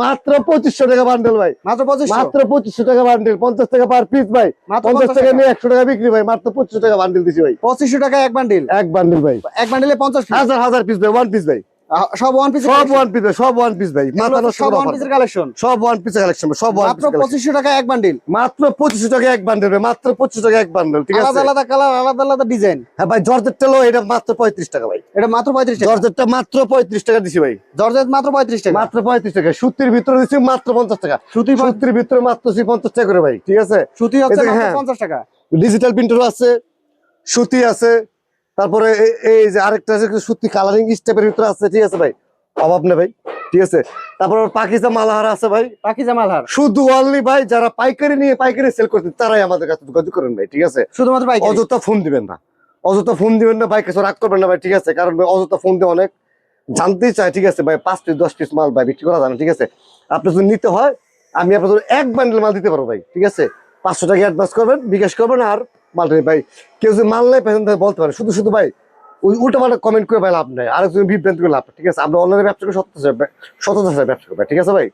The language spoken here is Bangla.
মাত্র 2500 টাকা বান্ডেল ভাই, মাত্র 2500, মাত্র 2500 টাকা বান্ডেল, 50 টাকা পার পিস ভাই, 50 টাকা নিয়ে 100 টাকা বিক্রি ভাই, মাত্র 2500 টাকা বান্ডেল দিছি ভাই। 2500 টাকা এক বান্ডিল, এক বান্ডেল ভাই, এক বান্ডিলে 50 পিস, হাজার হাজার পিস ভাই, ওয়ান পিস ভাই, সব ওয়ান পিস, সব ওয়ান পিস ভাই, সব ওয়ান পিস ভাই, মাথা নষ্ট সব করা ওয়ান অফার, পিসের কালেকশন, সব ওয়ান পিসের কালেকশন, সব ওয়ান মাত্র পিস, 2500 টাকা এক বান্ডিল, মাত্র 2500 টাকা এক বান্ডেল ভাই, মাত্র 2500 টাকা এক বান্ডেল, ঠিক আছে। আলাদা আলাদা কালার, আলাদা আলাদা ডিজাইন। হ্যাঁ ভাই, জর্জেটটা লো, এটা মাত্র 35 টাকা ভাই, এটা মাত্র 35 টাকা, জর্জেটটা মাত্র 35 টাকা দিছি ভাই, জর্জেট মাত্র 35 টাকা, মাত্র 35 টাকা। সুতির ভিতরে দিছি মাত্র 50 টাকা, সুতির ভিতরে মাত্র 50 টাকা করে ভাই, ঠিক আছে। সুতি হচ্ছে মাত্র হ্যাঁ, 50 টাকা, ডিজিটাল প্রিন্টারও আছে, সুতি আছে, তারপরে এই যে আরেকটা আছে সুতি কালারিং স্টেপের ভিতরে আছে, ঠিক আছে ভাই, অভাব নেই ভাই, ঠিক আছে। তারপর পাকিজা মালহার আছে ভাই, পাকিজা মালহার, শুধু অনলি ভাই যারা পাইকারি নিয়ে পাইকারি সেল করতে তারাই আমাদের কাছে যোগাযোগ করেন ভাই, ঠিক আছে। শুধুমাত্র পাইকারি, অযথা ফোন দিবেন না, অযথা ফোন দিবেন না ভাই, কিছু রাগ করবেন না ভাই, ঠিক আছে। কারণ ভাই অযথা ফোন দিয়ে অনেক জানতেই চাই, ঠিক আছে ভাই, 5 পিস 10 পিস মাল ভাই বিক্রি করা যায় না, ঠিক আছে। আপনি যদি নিতে হয় আমি আপনাদের এক বান্ডেল মাল দিতে পারবো ভাই, ঠিক আছে। 500 টাকা অ্যাডভান্স করবেন, বিকাশ করবেন, আর মালটা ভাই কেউ যদি মাল নেই পেছন থেকে বলতে পারে, শুধু শুধু ভাই ওই উল্টা পাল্টা কমেন্ট করে ভাই লাভ নাই, আরেকজন বিভ্রান্তি করে লাভ, ঠিক আছে। আমরা অনলাইনে ব্যবসা করে সততার সাথে ব্যবসা করবো, ঠিক আছে ভাই।